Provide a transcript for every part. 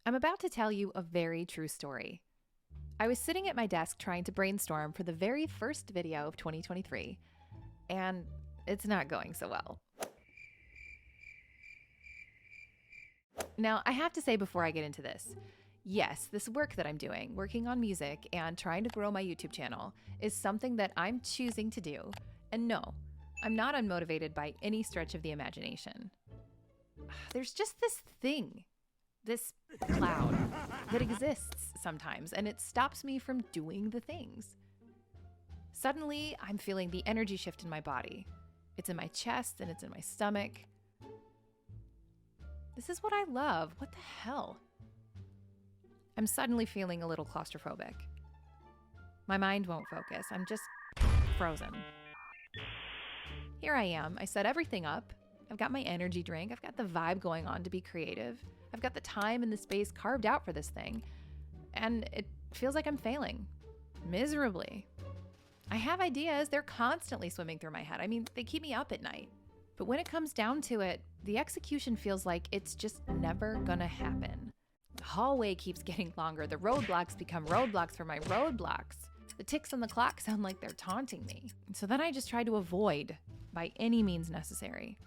I'm about to tell you a very true story. I was sitting at my desk trying to brainstorm for the very first video of 2023, and it's not going so well. Now, I have to say before I get into this, yes, this work that I'm doing, working on music and trying to grow my YouTube channel, is something that I'm choosing to do. And no, I'm not unmotivated by any stretch of the imagination. There's just this thing, this cloud, that exists sometimes, and it stops me from doing the things. Suddenly, I'm feeling the energy shift in my body. It's in my chest and it's in my stomach. This is what I love. What the hell? I'm suddenly feeling a little claustrophobic. My mind won't focus. I'm just frozen. Here I am. I set everything up. I've got my energy drink. I've got the vibe going on to be creative. I've got the time and the space carved out for this thing. And it feels like I'm failing. Miserably. I have ideas. They're constantly swimming through my head. I mean, they keep me up at night. But when it comes down to it, the execution feels like it's just never gonna happen. The hallway keeps getting longer. The roadblocks become roadblocks for my roadblocks. The ticks on the clock sound like they're taunting me. So then I just try to avoid by any means necessary.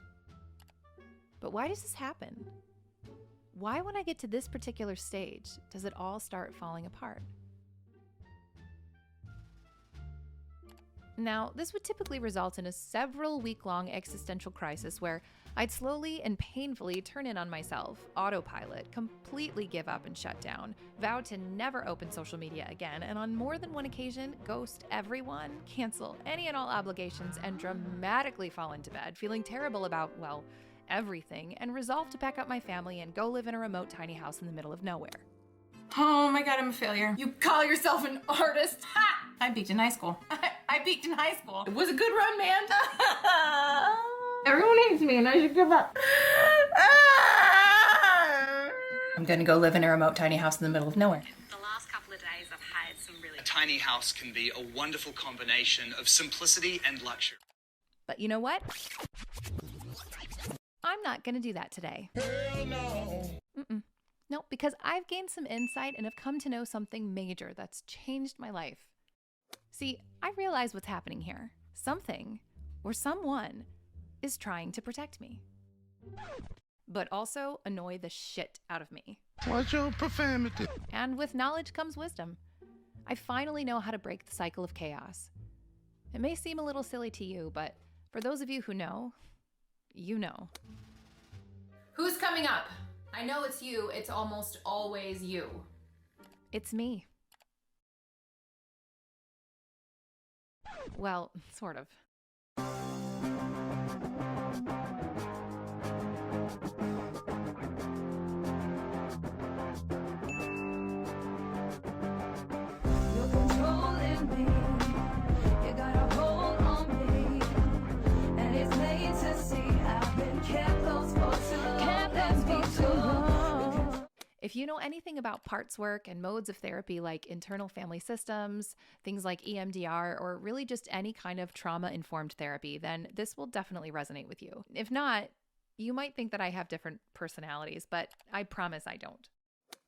But why does this happen? Why, when I get to this particular stage, does it all start falling apart? Now, this would typically result in a several week-long existential crisis where I'd slowly and painfully turn in on myself, autopilot, completely give up and shut down, vow to never open social media again, and on more than one occasion, ghost everyone, cancel any and all obligations, and dramatically fall into bed, feeling terrible about, well, everything, and resolve to pack up my family and go live in a remote tiny house in the middle of nowhere. Oh my God, I'm a failure. You call yourself an artist? Ha! I peaked in high school. I peaked in high school. It was a good run, man. Everyone hates me and I should give up. I'm gonna go live in a remote tiny house in the middle of nowhere. The last couple of days I've had some really... A tiny house can be a wonderful combination of simplicity and luxury. But you know what? I'm not gonna do that today. Hell no. No, because I've gained some insight and have come to know something major that's changed my life. See, I realize what's happening here. Something, or someone, is trying to protect me. But also annoy the shit out of me. What's your profanity? And with knowledge comes wisdom. I finally know how to break the cycle of chaos. It may seem a little silly to you, but for those of you who know, you know. Who's coming up? I know it's you. It's almost always you. It's me. Well, sort of. You're controlling me. You got a hold on me. And it's plain to see I've been kept close for too long. If you know anything about parts work and modes of therapy like internal family systems, things like EMDR, or really just any kind of trauma-informed therapy, then this will definitely resonate with you. If not, you might think that I have different personalities, but I promise I don't.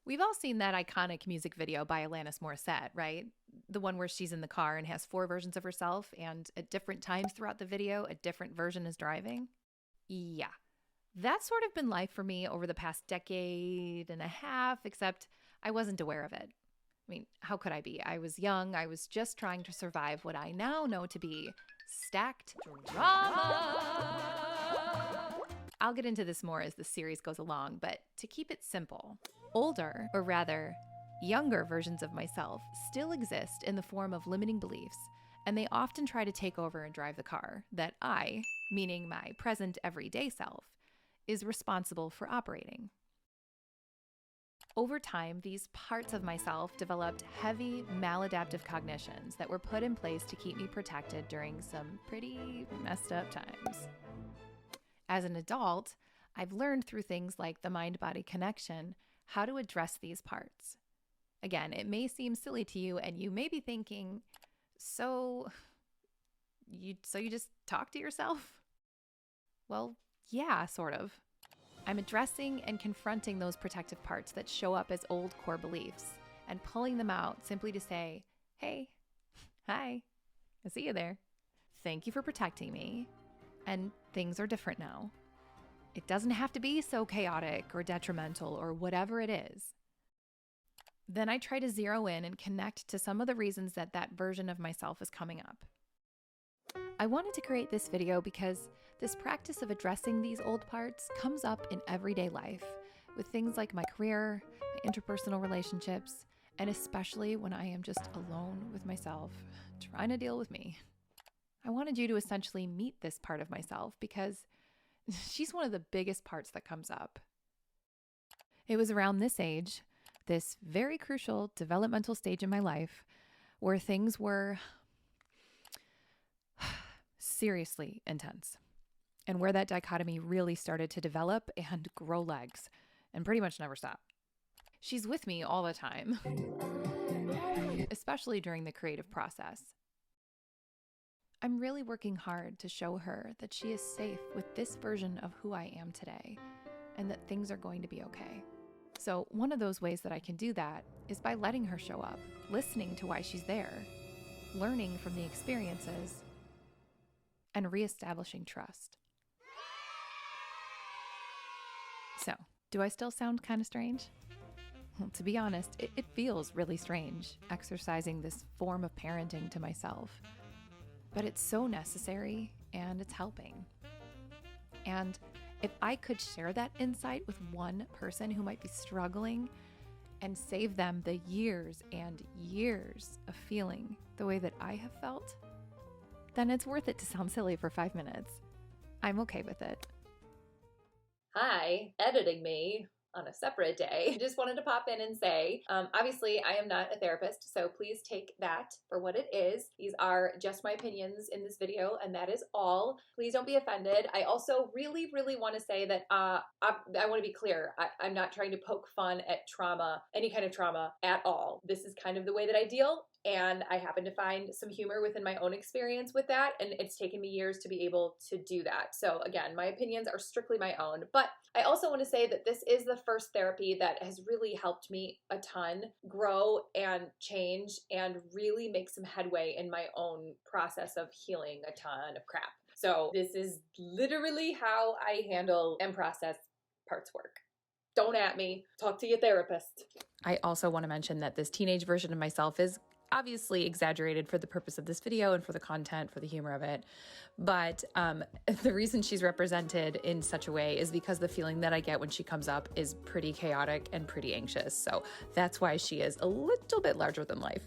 We've all seen that iconic music video by Alanis Morissette, right? The one where she's in the car and has 4 versions of herself, and at different times throughout the video, a different version is driving. Yeah. That's sort of been life for me over the past decade and a half, except I wasn't aware of it. I mean, how could I be? I was young. I was just trying to survive what I now know to be stacked drama. I'll get into this more as the series goes along, but to keep it simple, older, or rather, younger versions of myself still exist in the form of limiting beliefs, and they often try to take over and drive the car that I, meaning my present everyday self, is responsible for operating. Over time, these parts of myself developed heavy maladaptive cognitions that were put in place to keep me protected during some pretty messed up times. As an adult, I've learned through things like the mind-body connection how to address these parts. Again, it may seem silly to you and you may be thinking, so you just talk to yourself? Well, yeah, sort of. I'm addressing and confronting those protective parts that show up as old core beliefs and pulling them out simply to say, hey, hi, I see you there. Thank you for protecting me. And things are different now. It doesn't have to be so chaotic or detrimental or whatever it is. Then I try to zero in and connect to some of the reasons that that version of myself is coming up. I wanted to create this video because this practice of addressing these old parts comes up in everyday life with things like my career, my interpersonal relationships, and especially when I am just alone with myself, trying to deal with me. I wanted you to essentially meet this part of myself because she's one of the biggest parts that comes up. It was around this age, this very crucial developmental stage in my life, where things were seriously intense, and where that dichotomy really started to develop and grow legs and pretty much never stop. She's with me all the time, especially during the creative process. I'm really working hard to show her that she is safe with this version of who I am today and that things are going to be okay. So one of those ways that I can do that is by letting her show up, listening to why she's there, learning from the experiences, and reestablishing trust. So, do I still sound kind of strange? Well, to be honest, it feels really strange exercising this form of parenting to myself. But it's so necessary and it's helping. And if I could share that insight with one person who might be struggling and save them the years and years of feeling the way that I have felt, then it's worth it to sound silly for 5 minutes. I'm okay with it. Hi, editing me on a separate day. Just wanted to pop in and say, obviously I am not a therapist, so please take that for what it is. These are just my opinions in this video, and that is all. Please don't be offended. I also really want to say that I want to be clear. I'm not trying to poke fun at trauma, any kind of trauma at all. This is kind of the way that I deal, and I happen to find some humor within my own experience with that, and it's taken me years to be able to do that. So again, my opinions are strictly my own, but I also want to say that this is the first therapy that has really helped me a ton grow and change and really make some headway in my own process of healing a ton of crap. So this is literally how I handle and process parts work. Don't at me. Talk to your therapist. I also want to mention that this teenage version of myself is obviously exaggerated for the purpose of this video and for the content, for the humor of it. But the reason she's represented in such a way is because the feeling that I get when she comes up is pretty chaotic and pretty anxious. So that's why she is a little bit larger than life.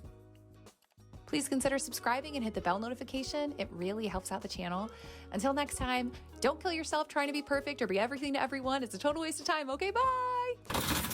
Please consider subscribing and hit the bell notification. It really helps out the channel. Until next time, don't kill yourself trying to be perfect or be everything to everyone. It's a total waste of time. Okay, bye.